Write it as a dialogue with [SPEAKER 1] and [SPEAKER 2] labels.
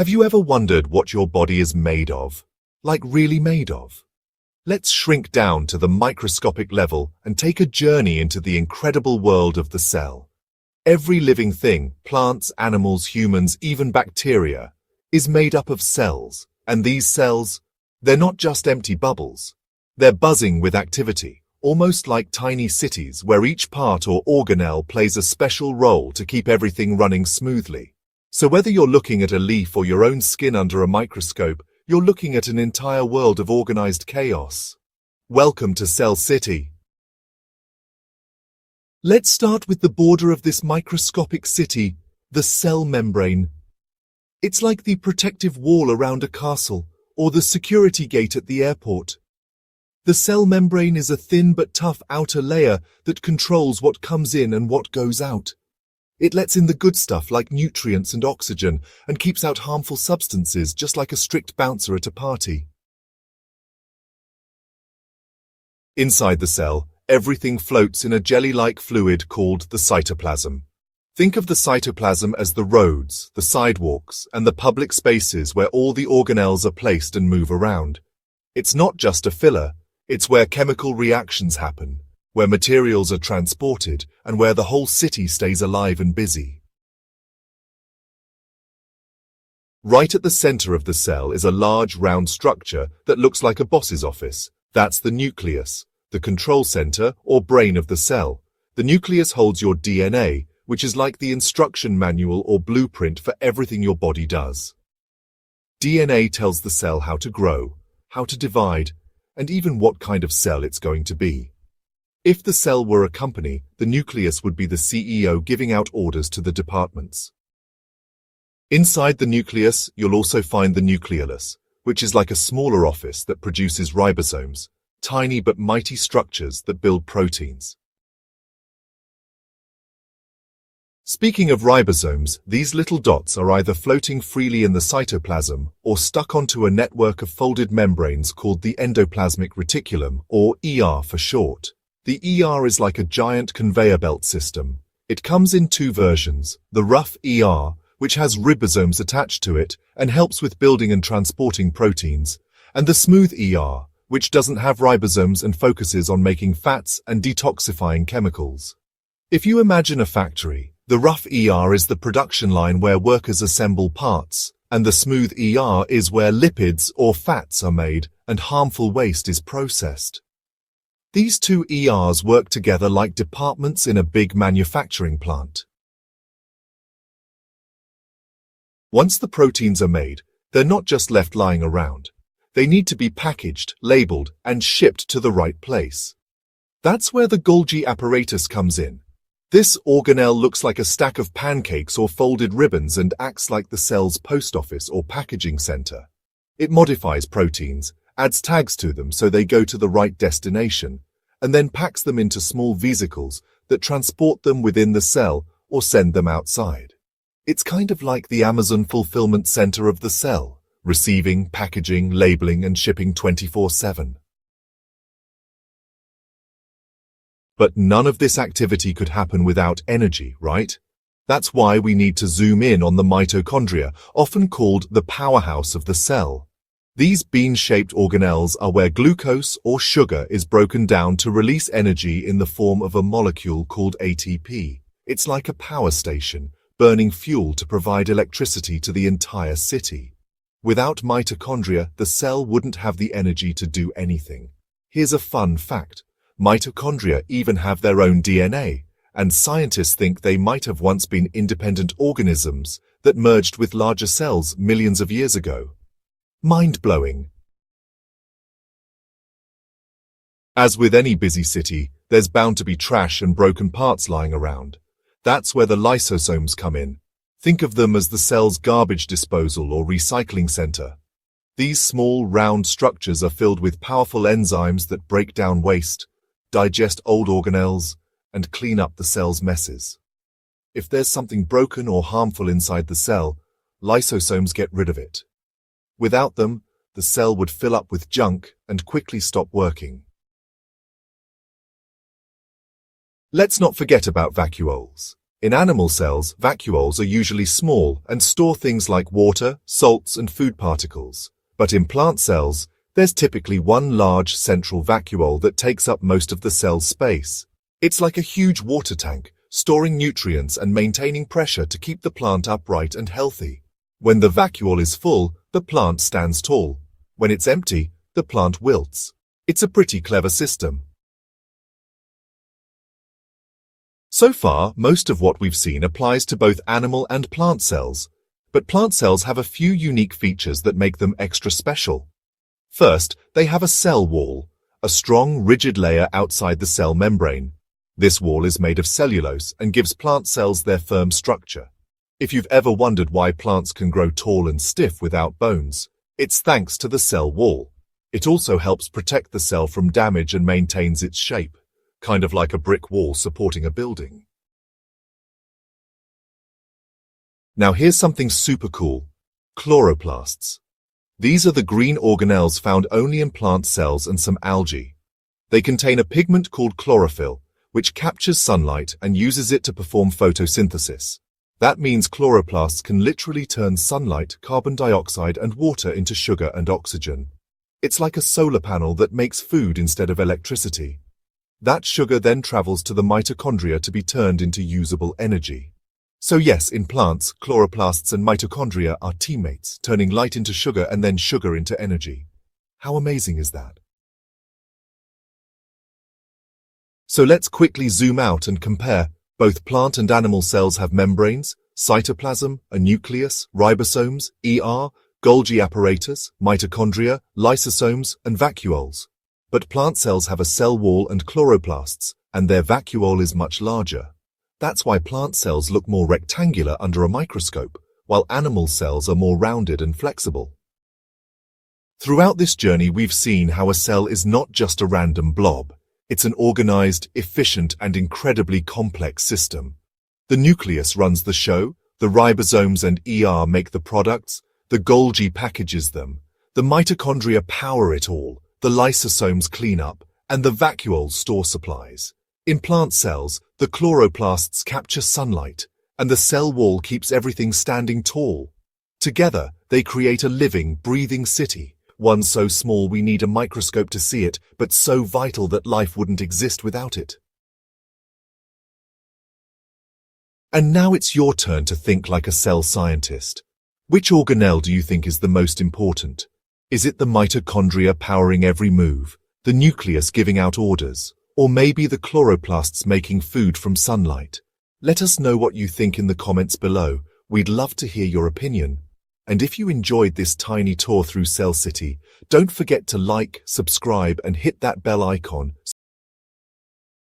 [SPEAKER 1] Have you ever wondered what your body is made of? Like really made of? Let's shrink down to the microscopic level and take a journey into the incredible world of the cell. Every living thing, plants, animals, humans, even bacteria, is made up of cells. And these cells, they're not just empty bubbles. They're buzzing with activity, almost like tiny cities where each part or organelle plays a special role to keep everything running smoothly. So whether you're looking at a leaf or your own skin under a microscope, you're looking at an entire world of organized chaos. Welcome to Cell City. Let's start with the border of this microscopic city, the cell membrane. It's like the protective wall around a castle, or the security gate at the airport. The cell membrane is a thin but tough outer layer that controls what comes in and what goes out. It lets in the good stuff like nutrients and oxygen and keeps out harmful substances just like a strict bouncer at a party. Inside the cell, everything floats in a jelly-like fluid called the cytoplasm. Think of the cytoplasm as the roads, the sidewalks, and the public spaces where all the organelles are placed and move around. It's not just a filler, it's where chemical reactions happen, where materials are transported, and where the whole city stays alive and busy. Right at the center of the cell is a large round structure that looks like a boss's office. That's the nucleus, the control center or brain of the cell. The nucleus holds your DNA, which is like the instruction manual or blueprint for everything your body does. DNA tells the cell how to grow, how to divide, and even what kind of cell it's going to be. If the cell were a company, the nucleus would be the CEO giving out orders to the departments. Inside the nucleus, you'll also find the nucleolus, which is like a smaller office that produces ribosomes, tiny but mighty structures that build proteins. Speaking of ribosomes, these little dots are either floating freely in the cytoplasm or stuck onto a network of folded membranes called the endoplasmic reticulum, or ER for short. The ER is like a giant conveyor belt system. It comes in two versions, the rough ER, which has ribosomes attached to it and helps with building and transporting proteins, and the smooth ER, which doesn't have ribosomes and focuses on making fats and detoxifying chemicals. If you imagine a factory, the rough ER is the production line where workers assemble parts, and the smooth ER is where lipids or fats are made and harmful waste is processed. These two ERs work together like departments in a big manufacturing plant. Once the proteins are made, they're not just left lying around. They need to be packaged, labeled, and shipped to the right place. That's where the Golgi apparatus comes in. This organelle looks like a stack of pancakes or folded ribbons and acts like the cell's post office or packaging center. It modifies proteins, adds tags to them so they go to the right destination, and then packs them into small vesicles that transport them within the cell or send them outside. It's kind of like the Amazon fulfillment center of the cell, receiving, packaging, labeling, and shipping 24/7. But none of this activity could happen without energy, right? That's why we need to zoom in on the mitochondria, often called the powerhouse of the cell. These bean-shaped organelles are where glucose or sugar is broken down to release energy in the form of a molecule called ATP. It's like a power station, burning fuel to provide electricity to the entire city. Without mitochondria, the cell wouldn't have the energy to do anything. Here's a fun fact. Mitochondria even have their own DNA, and scientists think they might have once been independent organisms that merged with larger cells millions of years ago. Mind-blowing. As with any busy city, there's bound to be trash and broken parts lying around. That's where the lysosomes come in. Think of them as the cell's garbage disposal or recycling center. These small, round structures are filled with powerful enzymes that break down waste, digest old organelles, and clean up the cell's messes. If there's something broken or harmful inside the cell, lysosomes get rid of it. Without them, the cell would fill up with junk and quickly stop working. Let's not forget about vacuoles. In animal cells, vacuoles are usually small and store things like water, salts, and food particles. But in plant cells, there's typically one large central vacuole that takes up most of the cell's space. It's like a huge water tank, storing nutrients and maintaining pressure to keep the plant upright and healthy. When the vacuole is full, the plant stands tall. When it's empty, the plant wilts. It's a pretty clever system. So far, most of what we've seen applies to both animal and plant cells, but plant cells have a few unique features that make them extra special. First, they have a cell wall, a strong, rigid layer outside the cell membrane. This wall is made of cellulose and gives plant cells their firm structure. If you've ever wondered why plants can grow tall and stiff without bones, it's thanks to the cell wall. It also helps protect the cell from damage and maintains its shape, kind of like a brick wall supporting a building. Now here's something super cool. Chloroplasts. These are the green organelles found only in plant cells and some algae. They contain a pigment called chlorophyll, which captures sunlight and uses it to perform photosynthesis. That means chloroplasts can literally turn sunlight, carbon dioxide, and water into sugar and oxygen. It's like a solar panel that makes food instead of electricity. That sugar then travels to the mitochondria to be turned into usable energy. So yes, in plants, chloroplasts and mitochondria are teammates, turning light into sugar and then sugar into energy. How amazing is that? So let's quickly zoom out and compare. Both plant and animal cells have membranes, cytoplasm, a nucleus, ribosomes, Golgi apparatus, mitochondria, lysosomes, and vacuoles. But plant cells have a cell wall and chloroplasts, and their vacuole is much larger. That's why plant cells look more rectangular under a microscope, while animal cells are more rounded and flexible. Throughout this journey, we've seen how a cell is not just a random blob. It's an organized, efficient, and incredibly complex system. The nucleus runs the show, the ribosomes and make the products, the Golgi packages them, the mitochondria power it all, the lysosomes clean up, and the vacuoles store supplies. In plant cells, the chloroplasts capture sunlight, and the cell wall keeps everything standing tall. Together, they create a living, breathing city, one so small we need a microscope to see it, but so vital that life wouldn't exist without it. And now it's your turn to think like a cell scientist. Which organelle do you think is the most important? Is it the mitochondria powering every move, the nucleus giving out orders, or maybe the chloroplasts making food from sunlight? Let us know what you think in the comments below. We'd love to hear your opinion. And if you enjoyed this tiny tour through Cell City, don't forget to like, subscribe, and hit that bell icon